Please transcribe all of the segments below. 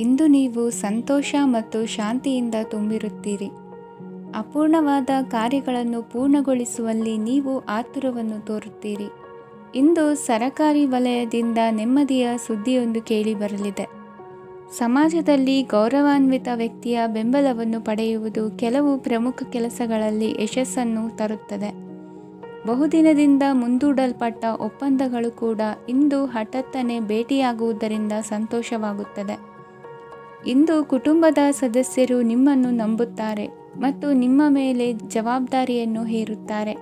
ಇಂದು ನೀವು ಸಂತೋಷ ಮತ್ತು ಶಾಂತಿಯಿಂದ ತುಂಬಿರುತ್ತೀರಿ. ಅಪೂರ್ಣವಾದ ಕಾರ್ಯಗಳನ್ನು ಪೂರ್ಣಗೊಳಿಸುವಲ್ಲಿ ನೀವು ಆತುರವನ್ನು ತೋರುತ್ತೀರಿ. ಇಂದು ಸರಕಾರಿ ವಲಯದಿಂದ ನೆಮ್ಮದಿಯ ಸುದ್ದಿಯೊಂದು ಕೇಳಿಬರಲಿದೆ. ಸಮಾಜದಲ್ಲಿ ಗೌರವಾನ್ವಿತ ವ್ಯಕ್ತಿಯ ಬೆಂಬಲವನ್ನು ಪಡೆಯುವುದು ಕೆಲವು ಪ್ರಮುಖ ಕೆಲಸಗಳಲ್ಲಿ ಯಶಸ್ಸನ್ನು ತರುತ್ತದೆ. ಬಹುದಿನದಿಂದ ಮುಂದೂಡಲ್ಪಟ್ಟ ಒಪ್ಪಂದಗಳು ಕೂಡ ಇಂದು ಹಠಾತ್ತನೆ ಭೇಟಿಯಾಗುವುದರಿಂದ ಸಂತೋಷವಾಗುತ್ತದೆ. ಇಂದು ಕುಟುಂಬದ ಸದಸ್ಯರು ನಿಮ್ಮನ್ನು ನಂಬುತ್ತಾರೆ ಮತ್ತು ನಿಮ್ಮ ಮೇಲೆ ಜವಾಬ್ದಾರಿಯನ್ನು ಹೇರುತ್ತಾರೆ.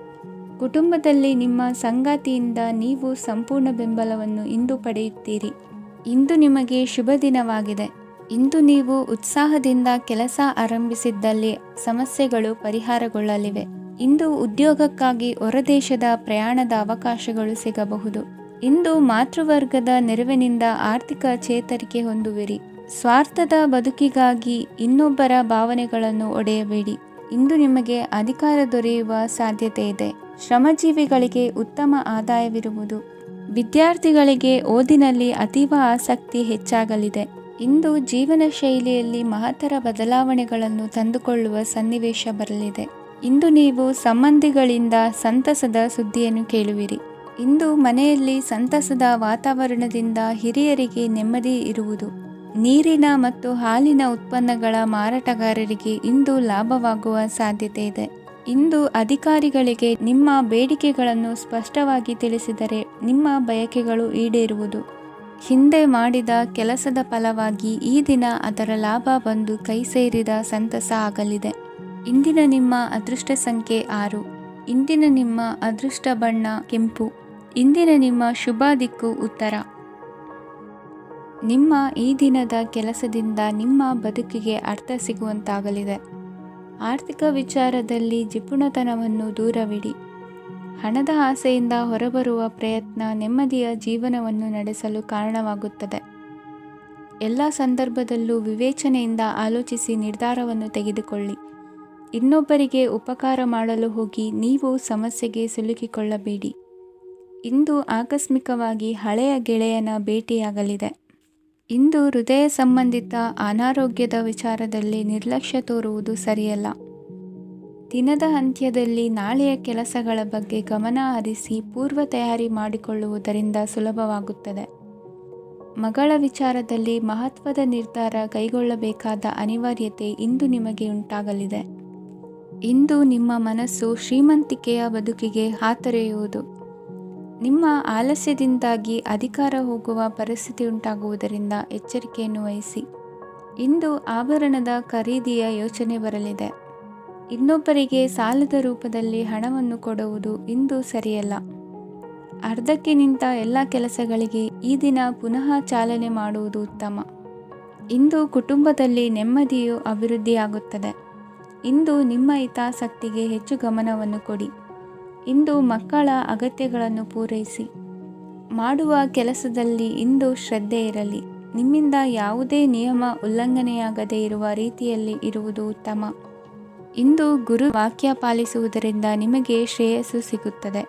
ಕುಟುಂಬದಲ್ಲಿ ನಿಮ್ಮ ಸಂಗಾತಿಯಿಂದ ನೀವು ಸಂಪೂರ್ಣ ಬೆಂಬಲವನ್ನು ಇಂದು ಪಡೆಯುತ್ತೀರಿ. ಇಂದು ನಿಮಗೆ ಶುಭ ದಿನವಾಗಿದೆ. ಇಂದು ನೀವು ಉತ್ಸಾಹದಿಂದ ಕೆಲಸ ಆರಂಭಿಸಿದ್ದಲ್ಲಿ ಸಮಸ್ಯೆಗಳು ಪರಿಹಾರಗೊಳ್ಳಲಿವೆ. ಇಂದು ಉದ್ಯೋಗಕ್ಕಾಗಿ ಹೊರದೇಶದ ಪ್ರಯಾಣದ ಅವಕಾಶಗಳು ಸಿಗಬಹುದು. ಇಂದು ಮಾತೃವರ್ಗದ ನೆರವಿನಿಂದ ಆರ್ಥಿಕ ಚೇತರಿಕೆ ಹೊಂದುವಿರಿ. ಸ್ವಾರ್ಥದ ಬದುಕಿಗಾಗಿ ಇನ್ನೊಬ್ಬರ ಭಾವನೆಗಳನ್ನು ಒಡೆಯಬೇಡಿ. ಇಂದು ನಿಮಗೆ ಅಧಿಕಾರ ದೊರೆಯುವ ಸಾಧ್ಯತೆ ಇದೆ. ಶ್ರಮಜೀವಿಗಳಿಗೆ ಉತ್ತಮ ಆದಾಯವಿರುವುದು. ವಿದ್ಯಾರ್ಥಿಗಳಿಗೆ ಓದಿನಲ್ಲಿ ಅತೀವ ಆಸಕ್ತಿ ಹೆಚ್ಚಾಗಲಿದೆ. ಇಂದು ಜೀವನ ಶೈಲಿಯಲ್ಲಿ ಮಹತ್ತರ ಬದಲಾವಣೆಗಳನ್ನು ತಂದುಕೊಳ್ಳುವ ಸನ್ನಿವೇಶ ಬರಲಿದೆ. ಇಂದು ನೀವು ಸಂಬಂಧಿಗಳಿಂದ ಸಂತಸದ ಸುದ್ದಿಯನ್ನು ಕೇಳುವಿರಿ. ಇಂದು ಮನೆಯಲ್ಲಿ ಸಂತಸದ ವಾತಾವರಣದಿಂದ ಹಿರಿಯರಿಗೆ ನೆಮ್ಮದಿ ಇರುವುದು. ನೀರಿನ ಮತ್ತು ಹಾಲಿನ ಉತ್ಪನ್ನಗಳ ಮಾರಾಟಗಾರರಿಗೆ ಇಂದು ಲಾಭವಾಗುವ ಸಾಧ್ಯತೆ ಇದೆ. ಇಂದು ಅಧಿಕಾರಿಗಳಿಗೆ ನಿಮ್ಮ ಬೇಡಿಕೆಗಳನ್ನು ಸ್ಪಷ್ಟವಾಗಿ ತಿಳಿಸಿದರೆ ನಿಮ್ಮ ಬಯಕೆಗಳು ಈಡೇರುವುದು. ಹಿಂದೆ ಮಾಡಿದ ಕೆಲಸದ ಫಲವಾಗಿ ಈ ದಿನ ಅದರ ಲಾಭ ಬಂದು ಕೈ ಸೇರಿದ ಸಂತಸ ಆಗಲಿದೆ. ಇಂದಿನ ನಿಮ್ಮ ಅದೃಷ್ಟ ಸಂಖ್ಯೆ 6. ಇಂದಿನ ನಿಮ್ಮ ಅದೃಷ್ಟ ಬಣ್ಣ ಕೆಂಪು. ಇಂದಿನ ನಿಮ್ಮ ಶುಭ ದಿಕ್ಕು ಉತ್ತರ. ನಿಮ್ಮ ಈ ದಿನದ ಕೆಲಸದಿಂದ ನಿಮ್ಮ ಬದುಕಿಗೆ ಅರ್ಥ ಸಿಗುವಂತಾಗಲಿದೆ. ಆರ್ಥಿಕ ವಿಚಾರದಲ್ಲಿ ಜಿಪುಣತನವನ್ನು ದೂರವಿಡಿ. ಹಣದ ಆಸೆಯಿಂದ ಹೊರಬರುವ ಪ್ರಯತ್ನ ನೆಮ್ಮದಿಯ ಜೀವನವನ್ನು ನಡೆಸಲು ಕಾರಣವಾಗುತ್ತದೆ. ಎಲ್ಲ ಸಂದರ್ಭದಲ್ಲೂ ವಿವೇಚನೆಯಿಂದ ಆಲೋಚಿಸಿ ನಿರ್ಧಾರವನ್ನು ತೆಗೆದುಕೊಳ್ಳಿ. ಇನ್ನೊಬ್ಬರಿಗೆ ಉಪಕಾರ ಮಾಡಲು ಹೋಗಿ ನೀವು ಸಮಸ್ಯೆಗೆ ಸಿಲುಕಿಕೊಳ್ಳಬೇಡಿ. ಇಂದು ಆಕಸ್ಮಿಕವಾಗಿ ಹಳೆಯ ಗೆಳೆಯನ ಭೇಟಿಯಾಗಲಿದೆ. ಇಂದು ಹೃದಯ ಸಂಬಂಧಿತ ಅನಾರೋಗ್ಯದ ವಿಚಾರದಲ್ಲಿ ನಿರ್ಲಕ್ಷ್ಯ ತೋರುವುದು ಸರಿಯಲ್ಲ. ದಿನದ ಅಂತ್ಯದಲ್ಲಿ ನಾಳೆಯ ಕೆಲಸಗಳ ಬಗ್ಗೆ ಗಮನ ಹರಿಸಿ ಪೂರ್ವ ತಯಾರಿ ಮಾಡಿಕೊಳ್ಳುವುದರಿಂದ ಸುಲಭವಾಗುತ್ತದೆ. ಮಗಳ ವಿಚಾರದಲ್ಲಿ ಮಹತ್ವದ ನಿರ್ಧಾರ ಕೈಗೊಳ್ಳಬೇಕಾದ ಅನಿವಾರ್ಯತೆ ಇಂದು ನಿಮಗೆ ಉಂಟಾಗಲಿದೆ. ಇಂದು ನಿಮ್ಮ ಮನಸ್ಸು ಶ್ರೀಮಂತಿಕೆಯ ಬದುಕಿಗೆ ಹಾತೊರೆಯುವುದು. ನಿಮ್ಮ ಆಲಸ್ಯದಿಂದಾಗಿ ಅಧಿಕಾರ ಹೋಗುವ ಪರಿಸ್ಥಿತಿ ಉಂಟಾಗುವುದರಿಂದ ಎಚ್ಚರಿಕೆಯನ್ನು ವಹಿಸಿ. ಇಂದು ಆಭರಣದ ಖರೀದಿಯ ಯೋಚನೆ ಬರಲಿದೆ. ಇನ್ನೊಬ್ಬರಿಗೆ ಸಾಲದ ರೂಪದಲ್ಲಿ ಹಣವನ್ನು ಕೊಡುವುದು ಇಂದು ಸರಿಯಲ್ಲ. ಅರ್ಧಕ್ಕೆ ನಿಂತ ಎಲ್ಲ ಕೆಲಸಗಳಿಗೆ ಈ ದಿನ ಪುನಃ ಚಾಲನೆ ಮಾಡುವುದು ಉತ್ತಮ. ಇಂದು ಕುಟುಂಬದಲ್ಲಿ ನೆಮ್ಮದಿಯು ಅಭಿವೃದ್ಧಿಯಾಗುತ್ತದೆ. ಇಂದು ನಿಮ್ಮ ಹಿತಾಸಕ್ತಿಗೆ ಹೆಚ್ಚು ಗಮನವನ್ನು ಕೊಡಿ. ಇಂದು ಮಕ್ಕಳ ಅಗತ್ಯಗಳನ್ನು ಪೂರೈಸಿ. ಮಾಡುವ ಕೆಲಸದಲ್ಲಿ ಇಂದು ಶ್ರದ್ಧೆ ಇರಲಿ. ನಿಮ್ಮಿಂದ ಯಾವುದೇ ನಿಯಮ ಉಲ್ಲಂಘನೆಯಾಗದೇ ಇರುವ ರೀತಿಯಲ್ಲಿ ಇರುವುದು ಉತ್ತಮ. ಇಂದು ಗುರು ವಾಕ್ಯ ಪಾಲಿಸುವುದರಿಂದ ನಿಮಗೆ ಶ್ರೇಯಸ್ಸು ಸಿಗುತ್ತದೆ.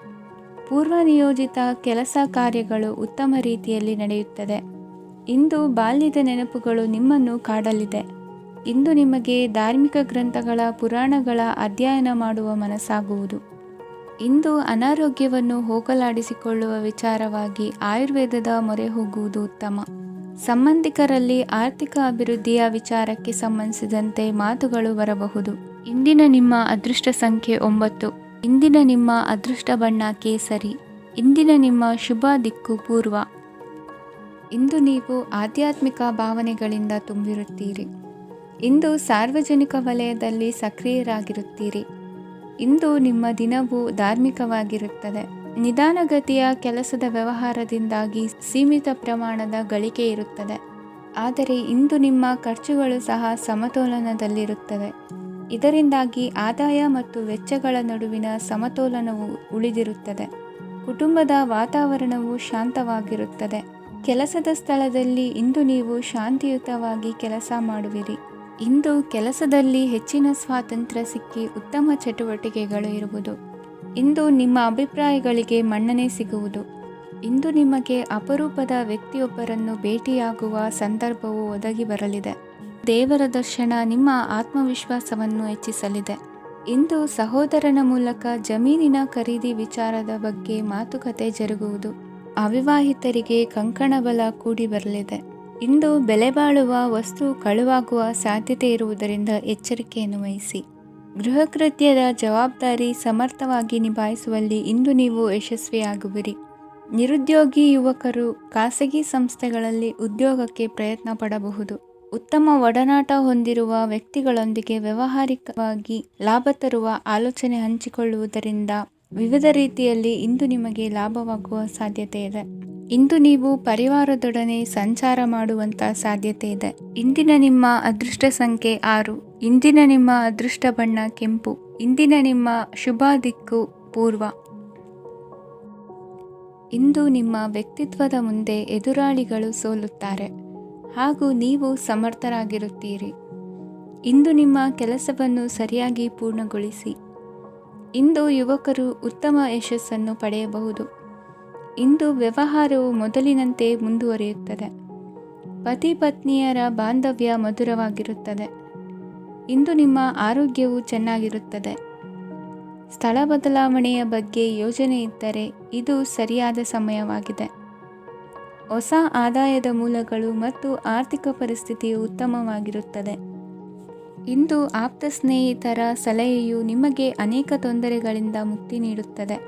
ಪೂರ್ವ ನಿಯೋಜಿತ ಕೆಲಸ ಕಾರ್ಯಗಳು ಉತ್ತಮ ರೀತಿಯಲ್ಲಿ ನಡೆಯುತ್ತದೆ. ಇಂದು ಬಾಲ್ಯದ ನೆನಪುಗಳು ನಿಮ್ಮನ್ನು ಕಾಡಲಿದೆ. ಇಂದು ನಿಮಗೆ ಧಾರ್ಮಿಕ ಗ್ರಂಥಗಳ ಪುರಾಣಗಳ ಅಧ್ಯಯನ ಮಾಡುವ ಮನಸ್ಸಾಗುವುದು. ಇಂದು ಅನಾರೋಗ್ಯವನ್ನು ಹೋಗಲಾಡಿಸಿಕೊಳ್ಳುವ ವಿಚಾರವಾಗಿ ಆಯುರ್ವೇದದ ಮೊರೆ ಹೋಗುವುದು ಉತ್ತಮ. ಸಂಬಂಧಿಕರಲ್ಲಿ ಆರ್ಥಿಕ ಅಭಿವೃದ್ಧಿಯ ವಿಚಾರಕ್ಕೆ ಸಂಬಂಧಿಸಿದಂತೆ ಮಾತುಗಳು ಬರಬಹುದು. ಇಂದಿನ ನಿಮ್ಮ ಅದೃಷ್ಟ ಸಂಖ್ಯೆ 9. ಇಂದಿನ ನಿಮ್ಮ ಅದೃಷ್ಟ ಬಣ್ಣ ಕೇಸರಿ. ಇಂದಿನ ನಿಮ್ಮ ಶುಭ ದಿಕ್ಕು ಪೂರ್ವ. ಇಂದು ನೀವು ಆಧ್ಯಾತ್ಮಿಕ ಭಾವನೆಗಳಿಂದ ತುಂಬಿರುತ್ತೀರಿ. ಇಂದು ಸಾರ್ವಜನಿಕ ವಲಯದಲ್ಲಿ ಸಕ್ರಿಯರಾಗಿರುತ್ತೀರಿ. ಇಂದು ನಿಮ್ಮ ದಿನವು ಧಾರ್ಮಿಕವಾಗಿರುತ್ತದೆ. ನಿಧಾನಗತಿಯ ಕೆಲಸದ ವ್ಯವಹಾರದಿಂದಾಗಿ ಸೀಮಿತ ಪ್ರಮಾಣದ ಗಳಿಕೆ ಇರುತ್ತದೆ. ಆದರೆ ಇಂದು ನಿಮ್ಮ ಖರ್ಚುಗಳು ಸಹ ಸಮತೋಲನದಲ್ಲಿರುತ್ತವೆ. ಇದರಿಂದಾಗಿ ಆದಾಯ ಮತ್ತು ವೆಚ್ಚಗಳ ನಡುವಿನ ಸಮತೋಲನವು ಉಳಿದಿರುತ್ತದೆ. ಕುಟುಂಬದ ವಾತಾವರಣವು ಶಾಂತವಾಗಿರುತ್ತದೆ. ಕೆಲಸದ ಸ್ಥಳದಲ್ಲಿ ಇಂದು ನೀವು ಶಾಂತಿಯುತವಾಗಿ ಕೆಲಸ ಮಾಡುವಿರಿ. ಇಂದು ಕೆಲಸದಲ್ಲಿ ಹೆಚ್ಚಿನ ಸ್ವಾತಂತ್ರ್ಯ ಸಿಕ್ಕಿ ಉತ್ತಮ ಚಟುವಟಿಕೆಗಳು ಇರುವುದು. ಇಂದು ನಿಮ್ಮ ಅಭಿಪ್ರಾಯಗಳಿಗೆ ಮನ್ನಣೆ ಸಿಗುವುದು. ಇಂದು ನಿಮಗೆ ಅಪರೂಪದ ವ್ಯಕ್ತಿಯೊಬ್ಬರನ್ನು ಭೇಟಿಯಾಗುವ ಸಂದರ್ಭವು ಒದಗಿ ಬರಲಿದೆ. ದೇವರ ದರ್ಶನ ನಿಮ್ಮ ಆತ್ಮವಿಶ್ವಾಸವನ್ನು ಹೆಚ್ಚಿಸಲಿದೆ. ಇಂದು ಸಹೋದರನ ಮೂಲಕ ಜಮೀನಿನ ಖರೀದಿ ವಿಚಾರದ ಬಗ್ಗೆ ಮಾತುಕತೆ ಜರುಗುವುದು. ಅವಿವಾಹಿತರಿಗೆ ಕಂಕಣ ಬಲ ಕೂಡಿ ಬರಲಿದೆ. ಇಂದು ಬೆಲೆ ಬಾಳುವ ವಸ್ತು ಕಳುವಾಗುವ ಸಾಧ್ಯತೆ ಇರುವುದರಿಂದ ಎಚ್ಚರಿಕೆಯನ್ನು ವಹಿಸಿ. ಗೃಹ ಕೃತ್ಯದ ಜವಾಬ್ದಾರಿ ಸಮರ್ಥವಾಗಿ ನಿಭಾಯಿಸುವಲ್ಲಿ ಇಂದು ನೀವು ಯಶಸ್ವಿಯಾಗುವಿರಿ. ನಿರುದ್ಯೋಗಿ ಯುವಕರು ಖಾಸಗಿ ಸಂಸ್ಥೆಗಳಲ್ಲಿ ಉದ್ಯೋಗಕ್ಕೆ ಪ್ರಯತ್ನ ಪಡಬಹುದು. ಉತ್ತಮ ಒಡನಾಟ ಹೊಂದಿರುವ ವ್ಯಕ್ತಿಗಳೊಂದಿಗೆ ವ್ಯಾವಹಾರಿಕವಾಗಿ ಲಾಭ ತರುವ ಆಲೋಚನೆ ಹಂಚಿಕೊಳ್ಳುವುದರಿಂದ ವಿವಿಧ ರೀತಿಯಲ್ಲಿ ಇಂದು ನಿಮಗೆ ಲಾಭವಾಗುವ ಸಾಧ್ಯತೆ ಇದೆ. ಇಂದು ನೀವು ಪರಿವಾರದೊಡನೆ ಸಂಚಾರ ಮಾಡುವಂಥ ಸಾಧ್ಯತೆ ಇದೆ. ಇಂದಿನ ನಿಮ್ಮ ಅದೃಷ್ಟ ಸಂಖ್ಯೆ 6. ಇಂದಿನ ನಿಮ್ಮ ಅದೃಷ್ಟ ಬಣ್ಣ ಕೆಂಪು. ಇಂದಿನ ನಿಮ್ಮ ಶುಭ ದಿಕ್ಕು ಪೂರ್ವ. ಇಂದು ನಿಮ್ಮ ವ್ಯಕ್ತಿತ್ವದ ಮುಂದೆ ಎದುರಾಳಿಗಳು ಸೋಲುತ್ತಾರೆ ಹಾಗೂ ನೀವು ಸಮರ್ಥರಾಗಿರುತ್ತೀರಿ. ಇಂದು ನಿಮ್ಮ ಕೆಲಸವನ್ನು ಸರಿಯಾಗಿ ಪೂರ್ಣಗೊಳಿಸಿ. ಇಂದು ಯುವಕರು ಉತ್ತಮ ಯಶಸ್ಸನ್ನು ಪಡೆಯಬಹುದು. ಇಂದು ವ್ಯವಹಾರವು ಮೊದಲಿನಂತೆ ಮುಂದುವರಿಯುತ್ತದೆ. ಪತಿ ಪತ್ನಿಯರ ಬಾಂಧವ್ಯ ಮಧುರವಾಗಿರುತ್ತದೆ. ಇಂದು ನಿಮ್ಮ ಆರೋಗ್ಯವು ಚೆನ್ನಾಗಿರುತ್ತದೆ. ಸ್ಥಳ ಬದಲಾವಣೆಯ ಬಗ್ಗೆ ಯೋಜನೆ ಇದ್ದರೆ ಇದು ಸರಿಯಾದ ಸಮಯವಾಗಿದೆ. ಹೊಸ ಆದಾಯದ ಮೂಲಗಳು ಮತ್ತು ಆರ್ಥಿಕ ಪರಿಸ್ಥಿತಿಯು ಉತ್ತಮವಾಗಿರುತ್ತದೆ. ಇಂದು ಆಪ್ತ ಸ್ನೇಹಿತರ ಸಲಹೆಯು ನಿಮಗೆ ಅನೇಕ ತೊಂದರೆಗಳಿಂದ ಮುಕ್ತಿ ನೀಡುತ್ತದೆ.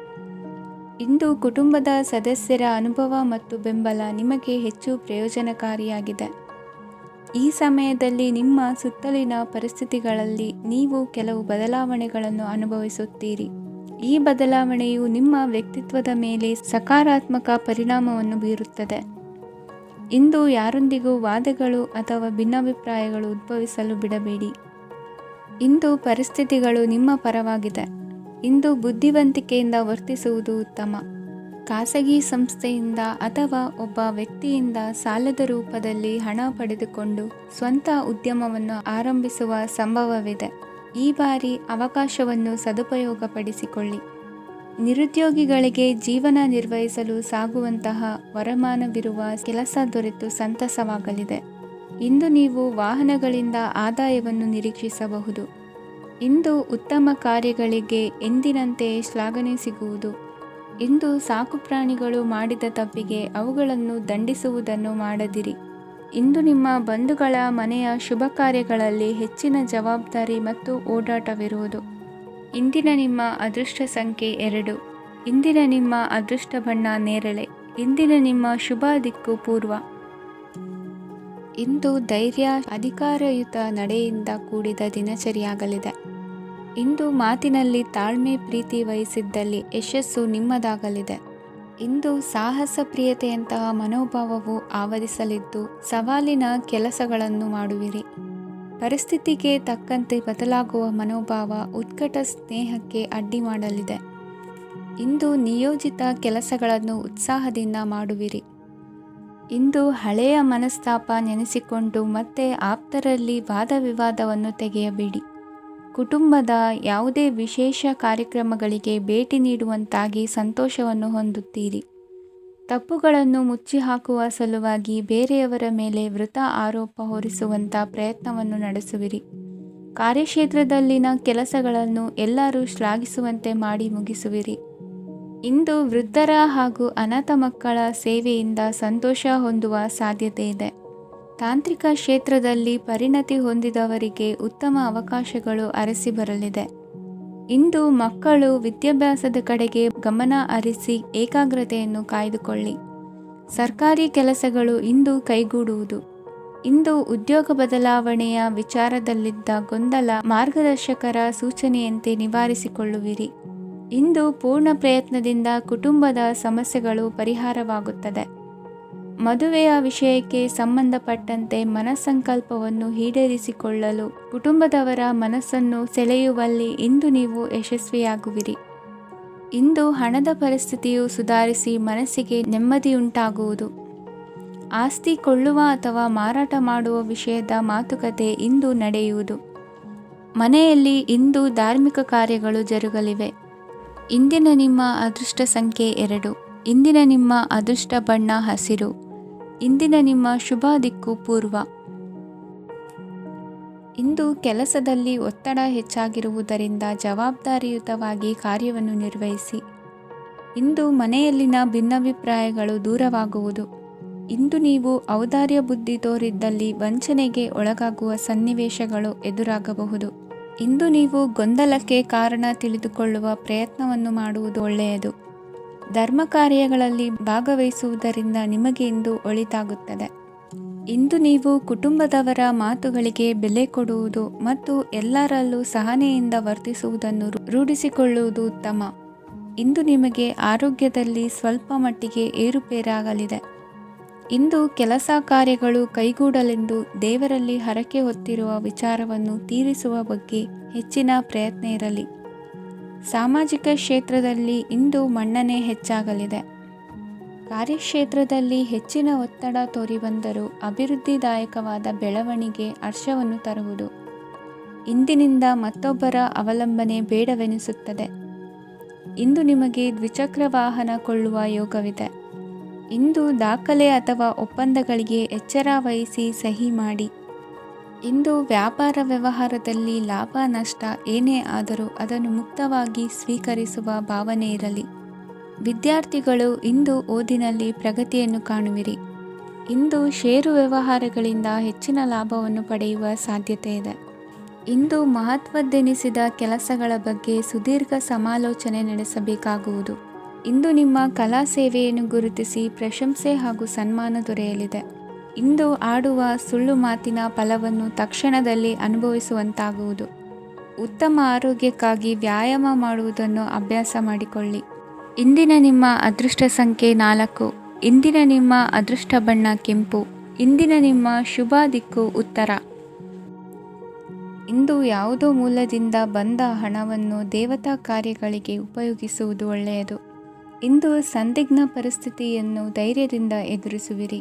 ಇಂದು ಕುಟುಂಬದ ಸದಸ್ಯರ ಅನುಭವ ಮತ್ತು ಬೆಂಬಲ ನಿಮಗೆ ಹೆಚ್ಚು ಪ್ರಯೋಜನಕಾರಿಯಾಗಿದೆ. ಈ ಸಮಯದಲ್ಲಿ ನಿಮ್ಮ ಸುತ್ತಲಿನ ಪರಿಸ್ಥಿತಿಗಳಲ್ಲಿ ನೀವು ಕೆಲವು ಬದಲಾವಣೆಗಳನ್ನು ಅನುಭವಿಸುತ್ತೀರಿ. ಈ ಬದಲಾವಣೆಯು ನಿಮ್ಮ ವ್ಯಕ್ತಿತ್ವದ ಮೇಲೆ ಸಕಾರಾತ್ಮಕ ಪರಿಣಾಮವನ್ನು ಬೀರುತ್ತದೆ. ಇಂದು ಯಾರೊಂದಿಗೂ ವಾದಗಳು ಅಥವಾ ಭಿನ್ನಾಭಿಪ್ರಾಯಗಳು ಉದ್ಭವಿಸಲು ಬಿಡಬೇಡಿ. ಇಂದು ಪರಿಸ್ಥಿತಿಗಳು ನಿಮ್ಮ ಪರವಾಗಿದೆ. ಇಂದು ಬುದ್ಧಿವಂತಿಕೆಯಿಂದ ವರ್ತಿಸುವುದು ಉತ್ತಮ. ಖಾಸಗಿ ಸಂಸ್ಥೆಯಿಂದ ಅಥವಾ ಒಬ್ಬ ವ್ಯಕ್ತಿಯಿಂದ ಸಾಲದ ರೂಪದಲ್ಲಿ ಹಣ ಪಡೆದುಕೊಂಡು ಸ್ವಂತ ಉದ್ಯಮವನ್ನು ಆರಂಭಿಸುವ ಸಂಭವವಿದೆ. ಈ ಬಾರಿ ಅವಕಾಶವನ್ನು ಸದುಪಯೋಗಪಡಿಸಿಕೊಳ್ಳಿ. ನಿರುದ್ಯೋಗಿಗಳಿಗೆ ಜೀವನ ನಿರ್ವಹಿಸಲು ಸಾಗುವಂತಹ ವರಮಾನವಿರುವ ಕೆಲಸ ದೊರೆತು ಸಂತಸವಾಗಲಿದೆ. ಇಂದು ನೀವು ವಾಹನಗಳಿಂದ ಆದಾಯವನ್ನು ನಿರೀಕ್ಷಿಸಬಹುದು. ಇಂದು ಉತ್ತಮ ಕಾರ್ಯಗಳಿಗೆ ಎಂದಿನಂತೆ ಶ್ಲಾಘನೆ ಸಿಗುವುದು. ಇಂದು ಸಾಕುಪ್ರಾಣಿಗಳು ಮಾಡಿದ ತಪ್ಪಿಗೆ ಅವುಗಳನ್ನು ದಂಡಿಸುವುದನ್ನು ಮಾಡದಿರಿ. ಇಂದು ನಿಮ್ಮ ಬಂಧುಗಳ ಮನೆಯ ಶುಭ ಕಾರ್ಯಗಳಲ್ಲಿ ಹೆಚ್ಚಿನ ಜವಾಬ್ದಾರಿ ಮತ್ತು ಓಡಾಟವಿರುವುದು. ಇಂದಿನ ನಿಮ್ಮ ಅದೃಷ್ಟ ಸಂಖ್ಯೆ 2. ಇಂದಿನ ನಿಮ್ಮ ಅದೃಷ್ಟ ಬಣ್ಣ ನೇರಳೆ. ಇಂದಿನ ನಿಮ್ಮ ಶುಭ ದಿಕ್ಕು ಪೂರ್ವ. ಇಂದು ಧೈರ್ಯ, ಅಧಿಕಾರಯುತ ನಡೆಯಿಂದ ಕೂಡಿದ ದಿನಚರಿಯಾಗಲಿದೆ. ಇಂದು ಮಾತಿನಲ್ಲಿ ತಾಳ್ಮೆ, ಪ್ರೀತಿ ವಹಿಸಿದ್ದಲ್ಲಿ ಯಶಸ್ಸು ನಿಮ್ಮದಾಗಲಿದೆ. ಇಂದು ಸಾಹಸ ಪ್ರಿಯತೆಯಂತಹ ಮನೋಭಾವವು ಆವರಿಸಲಿದ್ದು ಸವಾಲಿನ ಕೆಲಸಗಳನ್ನು ಮಾಡುವಿರಿ. ಪರಿಸ್ಥಿತಿಗೆ ತಕ್ಕಂತೆ ಬದಲಾಗುವ ಮನೋಭಾವ ಉತ್ಕಟ ಸ್ನೇಹಕ್ಕೆ ಅಡ್ಡಿ ಮಾಡಲಿದೆ. ಇಂದು ನಿಯೋಜಿತ ಕೆಲಸಗಳನ್ನು ಉತ್ಸಾಹದಿಂದ ಮಾಡುವಿರಿ. ಇಂದು ಹಳೆಯ ಮನಸ್ತಾಪ ನೆನೆಸಿಕೊಂಡು ಮತ್ತೆ ಆಪ್ತರಲ್ಲಿ ವಾದ ವಿವಾದವನ್ನು ತೆಗೆಯಬೇಡಿ. ಕುಟುಂಬದ ಯಾವುದೇ ವಿಶೇಷ ಕಾರ್ಯಕ್ರಮಗಳಿಗೆ ಭೇಟಿ ನೀಡುವಂತಾಗಿ ಸಂತೋಷವನ್ನು ಹೊಂದುತ್ತೀರಿ. ತಪ್ಪುಗಳನ್ನು ಮುಚ್ಚಿಹಾಕುವ ಸಲುವಾಗಿ ಬೇರೆಯವರ ಮೇಲೆ ವೃಥಾ ಆರೋಪ ಹೊರಿಸುವಂಥ ಪ್ರಯತ್ನವನ್ನು ನಡೆಸುವಿರಿ. ಕಾರ್ಯಕ್ಷೇತ್ರದಲ್ಲಿನ ಕೆಲಸಗಳನ್ನು ಎಲ್ಲರೂ ಶ್ಲಾಘಿಸುವಂತೆ ಮಾಡಿ ಮುಗಿಸುವಿರಿ. ಇಂದು ವೃದ್ಧರ ಹಾಗೂ ಅನಾಥ ಮಕ್ಕಳ ಸೇವೆಯಿಂದ ಸಂತೋಷ ಹೊಂದುವ ಸಾಧ್ಯತೆ ಇದೆ. ತಾಂತ್ರಿಕ ಕ್ಷೇತ್ರದಲ್ಲಿ ಪರಿಣತಿ ಹೊಂದಿದವರಿಗೆ ಉತ್ತಮ ಅವಕಾಶಗಳು ಅರಸಿ ಬರಲಿದೆ. ಇಂದು ಮಕ್ಕಳು ವಿದ್ಯಾಭ್ಯಾಸದ ಕಡೆಗೆ ಗಮನ ಹರಿಸಿ ಏಕಾಗ್ರತೆಯನ್ನು ಕಾಯ್ದುಕೊಳ್ಳಿ. ಸರ್ಕಾರಿ ಕೆಲಸಗಳು ಇಂದು ಕೈಗೂಡುವುದು. ಇಂದು ಉದ್ಯೋಗ ಬದಲಾವಣೆಯ ವಿಚಾರದಲ್ಲಿದ್ದ ಗೊಂದಲ ಮಾರ್ಗದರ್ಶಕರ ಸೂಚನೆಯಂತೆ ನಿವಾರಿಸಿಕೊಳ್ಳುವಿರಿ. ಇಂದು ಪೂರ್ಣ ಪ್ರಯತ್ನದಿಂದ ಕುಟುಂಬದ ಸಮಸ್ಯೆಗಳು ಪರಿಹಾರವಾಗುತ್ತದೆ. ಮದುವೆಯ ವಿಷಯಕ್ಕೆ ಸಂಬಂಧಪಟ್ಟಂತೆ ಮನಸ್ಸಂಕಲ್ಪವನ್ನು ಈಡೇರಿಸಿಕೊಳ್ಳಲು ಕುಟುಂಬದವರ ಮನಸ್ಸನ್ನು ಸೆಳೆಯುವಲ್ಲಿ ಇಂದು ನೀವು ಯಶಸ್ವಿಯಾಗುವಿರಿ. ಇಂದು ಹಣದ ಪರಿಸ್ಥಿತಿಯು ಸುಧಾರಿಸಿ ಮನಸ್ಸಿಗೆ ನೆಮ್ಮದಿಯುಂಟಾಗುವುದು. ಆಸ್ತಿ ಕೊಳ್ಳುವ ಅಥವಾ ಮಾರಾಟ ಮಾಡುವ ವಿಷಯದ ಮಾತುಕತೆ ಇಂದು ನಡೆಯುವುದು. ಮನೆಯಲ್ಲಿ ಇಂದು ಧಾರ್ಮಿಕ ಕಾರ್ಯಗಳು ಜರುಗಲಿವೆ. ಇಂದಿನ ನಿಮ್ಮ ಅದೃಷ್ಟ ಸಂಖ್ಯೆ 2. ಇಂದಿನ ನಿಮ್ಮ ಅದೃಷ್ಟ ಬಣ್ಣ ಹಸಿರು. ಇಂದಿನ ನಿಮ್ಮ ಶುಭ ದಿಕ್ಕು ಪೂರ್ವ. ಇಂದು ಕೆಲಸದಲ್ಲಿ ಒತ್ತಡ ಹೆಚ್ಚಾಗಿರುವುದರಿಂದ ಜವಾಬ್ದಾರಿಯುತವಾಗಿ ಕಾರ್ಯವನ್ನು ನಿರ್ವಹಿಸಿ. ಇಂದು ಮನೆಯಲ್ಲಿನ ಭಿನ್ನಾಭಿಪ್ರಾಯಗಳು ದೂರವಾಗುವುದು. ಇಂದು ನೀವು ಔದಾರ್ಯ ಬುದ್ಧಿ ತೋರಿದ್ದಲ್ಲಿ ವಂಚನೆಗೆ ಒಳಗಾಗುವ ಸನ್ನಿವೇಶಗಳು ಎದುರಾಗಬಹುದು. ಇಂದು ನೀವು ಗೊಂದಲಕ್ಕೆ ಕಾರಣ ತಿಳಿದುಕೊಳ್ಳುವ ಪ್ರಯತ್ನವನ್ನು ಮಾಡುವುದು ಒಳ್ಳೆಯದು. ಧರ್ಮ ಕಾರ್ಯಗಳಲ್ಲಿ ಭಾಗವಹಿಸುವುದರಿಂದ ನಿಮಗೆ ಇಂದು ಒಳಿತಾಗುತ್ತದೆ. ಇಂದು ನೀವು ಕುಟುಂಬದವರ ಮಾತುಗಳಿಗೆ ಬೆಲೆ ಕೊಡುವುದು ಮತ್ತು ಎಲ್ಲರಲ್ಲೂ ಸಹನೆಯಿಂದ ವರ್ತಿಸುವುದನ್ನು ರೂಢಿಸಿಕೊಳ್ಳುವುದು ಉತ್ತಮ. ಇಂದು ನಿಮಗೆ ಆರೋಗ್ಯದಲ್ಲಿ ಸ್ವಲ್ಪ ಮಟ್ಟಿಗೆ ಏರುಪೇರಾಗಲಿದೆ. ಇಂದು ಕೆಲಸ ಕಾರ್ಯಗಳು ಕೈಗೂಡಲೆಂದು ದೇವರಲ್ಲಿ ಹರಕೆ ಹೊತ್ತಿರುವ ವಿಚಾರವನ್ನು ತೀರಿಸುವ ಬಗ್ಗೆ ಹೆಚ್ಚಿನ ಪ್ರಯತ್ನ ಇರಲಿ. ಸಾಮಾಜಿಕ ಕ್ಷೇತ್ರದಲ್ಲಿ ಇಂದು ಮನ್ನಣೆ ಹೆಚ್ಚಾಗಲಿದೆ. ಕಾರ್ಯಕ್ಷೇತ್ರದಲ್ಲಿ ಹೆಚ್ಚಿನ ಒತ್ತಡ ತೋರಿಬಂದರೂ ಅಭಿವೃದ್ಧಿದಾಯಕವಾದ ಬೆಳವಣಿಗೆ ಹರ್ಷವನ್ನು ತರುವುದು. ಇಂದಿನಿಂದ ಮತ್ತೊಬ್ಬರ ಅವಲಂಬನೆ ಬೇಡವೆನಿಸುತ್ತದೆ. ಇಂದು ನಿಮಗೆ ದ್ವಿಚಕ್ರ ವಾಹನ ಕೊಳ್ಳುವ ಯೋಗವಿದೆ. ಇಂದು ದಾಖಲೆ ಅಥವಾ ಒಪ್ಪಂದಗಳಿಗೆ ಎಚ್ಚರ ವಹಿಸಿ ಸಹಿ ಮಾಡಿ. ಇಂದು ವ್ಯಾಪಾರ ವ್ಯವಹಾರದಲ್ಲಿ ಲಾಭ ನಷ್ಟ ಏನೇ ಆದರೂ ಅದನ್ನು ಮುಕ್ತವಾಗಿ ಸ್ವೀಕರಿಸುವ ಭಾವನೆ ಇರಲಿ. ವಿದ್ಯಾರ್ಥಿಗಳು ಇಂದು ಓದಿನಲ್ಲಿ ಪ್ರಗತಿಯನ್ನು ಕಾಣುವಿರಿ. ಇಂದು ಷೇರು ವ್ಯವಹಾರಗಳಿಂದ ಹೆಚ್ಚಿನ ಲಾಭವನ್ನು ಪಡೆಯುವ ಸಾಧ್ಯತೆ ಇದೆ. ಇಂದು ಮಹತ್ವದ್ದೆನಿಸಿದ ಕೆಲಸಗಳ ಬಗ್ಗೆ ಸುದೀರ್ಘ ಸಮಾಲೋಚನೆ ನಡೆಸಬೇಕಾಗುವುದು. ಇಂದು ನಿಮ್ಮ ಕಲಾ ಸೇವೆಯನ್ನು ಗುರುತಿಸಿ ಪ್ರಶಂಸೆ ಹಾಗೂ ಸನ್ಮಾನ ದೊರೆಯಲಿದೆ. ಇಂದು ಆಡುವ ಸುಳ್ಳು ಮಾತಿನ ಫಲವನ್ನು ತಕ್ಷಣದಲ್ಲಿ ಅನುಭವಿಸುವಂತಾಗುವುದು. ಉತ್ತಮ ಆರೋಗ್ಯಕ್ಕಾಗಿ ವ್ಯಾಯಾಮ ಮಾಡುವುದನ್ನು ಅಭ್ಯಾಸ ಮಾಡಿಕೊಳ್ಳಿ. ಇಂದಿನ ನಿಮ್ಮ ಅದೃಷ್ಟ ಸಂಖ್ಯೆ 4. ಇಂದಿನ ನಿಮ್ಮ ಅದೃಷ್ಟ ಬಣ್ಣ ಕೆಂಪು. ಇಂದಿನ ನಿಮ್ಮ ಶುಭ ದಿಕ್ಕು ಉತ್ತರ. ಇಂದು ಯಾವುದೋ ಮೂಲದಿಂದ ಬಂದ ಹಣವನ್ನು ದೇವತಾ ಕಾರ್ಯಗಳಿಗೆ ಉಪಯೋಗಿಸುವುದು ಒಳ್ಳೆಯದು. ಇಂದು ಸಂದಿಗ್ಧ ಪರಿಸ್ಥಿತಿಯನ್ನು ಧೈರ್ಯದಿಂದ ಎದುರಿಸುವಿರಿ.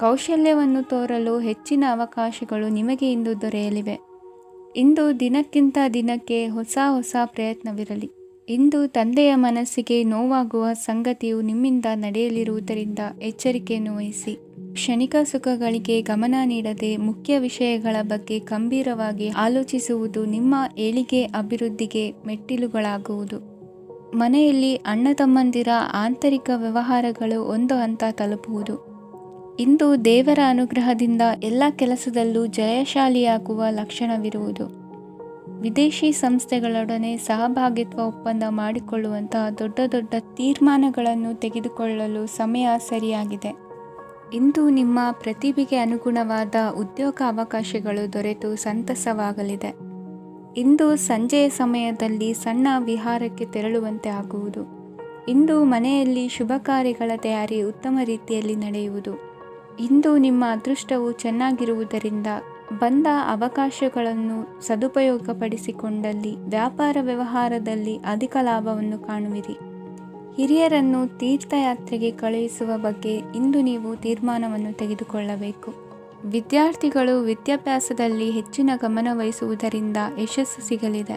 ಕೌಶಲ್ಯವನ್ನು ತೋರಲು ಹೆಚ್ಚಿನ ಅವಕಾಶಗಳು ನಿಮಗೆ ಇಂದು ದೊರೆಯಲಿವೆ. ಇಂದು ದಿನಕ್ಕಿಂತ ದಿನಕ್ಕೆ ಹೊಸ ಪ್ರಯತ್ನವಿರಲಿ. ಇಂದು ತಂದೆಯ ಮನಸ್ಸಿಗೆ ನೋವಾಗುವ ಸಂಗತಿಯು ನಿಮ್ಮಿಂದ ನಡೆಯಲಿರುವುದರಿಂದ ಎಚ್ಚರಿಕೆಯನ್ನು ವಹಿಸಿ. ಕ್ಷಣಿಕ ಸುಖಗಳಿಗೆ ಗಮನ ನೀಡದೆ ಮುಖ್ಯ ವಿಷಯಗಳ ಬಗ್ಗೆ ಗಂಭೀರವಾಗಿ ಆಲೋಚಿಸುವುದು ನಿಮ್ಮ ಏಳಿಗೆ ಅಭಿವೃದ್ಧಿಗೆ ಮೆಟ್ಟಿಲುಗಳಾಗುವುದು. ಮನೆಯಲ್ಲಿ ಅಣ್ಣ ತಮ್ಮಂದಿರ ಆಂತರಿಕ ವ್ಯವಹಾರಗಳು ಒಂದು ಹಂತ ತಲುಪುವುದು. ಇಂದು ದೇವರ ಅನುಗ್ರಹದಿಂದ ಎಲ್ಲ ಕೆಲಸದಲ್ಲೂ ಜಯಶಾಲಿಯಾಗುವ ಲಕ್ಷಣವಿರುವುದು. ವಿದೇಶಿ ಸಂಸ್ಥೆಗಳೊಡನೆ ಸಹಭಾಗಿತ್ವ ಒಪ್ಪಂದ ಮಾಡಿಕೊಳ್ಳುವಂತಹ ದೊಡ್ಡ ತೀರ್ಮಾನಗಳನ್ನು ತೆಗೆದುಕೊಳ್ಳಲು ಸಮಯ ಸರಿಯಾಗಿದೆ. ಇಂದು ನಿಮ್ಮ ಪ್ರತಿಭೆಗೆ ಅನುಗುಣವಾದ ಉದ್ಯೋಗ ಅವಕಾಶಗಳು ದೊರೆತು ಸಂತಸವಾಗಲಿದೆ. ಇಂದು ಸಂಜೆಯ ಸಮಯದಲ್ಲಿ ಸಣ್ಣ ವಿಹಾರಕ್ಕೆ ತೆರಳುವಂತೆ ಆಗುವುದು. ಇಂದು ಮನೆಯಲ್ಲಿ ಶುಭ ಕಾರ್ಯಗಳ ತಯಾರಿ ಉತ್ತಮ ರೀತಿಯಲ್ಲಿ ನಡೆಯುವುದು. ಇಂದು ನಿಮ್ಮ ಅದೃಷ್ಟವು ಚೆನ್ನಾಗಿರುವುದರಿಂದ ಬಂದ ಅವಕಾಶಗಳನ್ನು ಸದುಪಯೋಗಪಡಿಸಿಕೊಂಡಲ್ಲಿ ವ್ಯಾಪಾರ ವ್ಯವಹಾರದಲ್ಲಿ ಅಧಿಕ ಲಾಭವನ್ನು ಕಾಣುವಿರಿ. ಹಿರಿಯರನ್ನು ತೀರ್ಥಯಾತ್ರೆಗೆ ಕಳುಹಿಸುವ ಬಗ್ಗೆ ಇಂದು ನೀವು ತೀರ್ಮಾನವನ್ನು ತೆಗೆದುಕೊಳ್ಳಬೇಕು. ವಿದ್ಯಾರ್ಥಿಗಳು ವಿದ್ಯಾಭ್ಯಾಸದಲ್ಲಿ ಹೆಚ್ಚಿನ ಗಮನ ವಹಿಸುವುದರಿಂದ ಯಶಸ್ಸು ಸಿಗಲಿದೆ.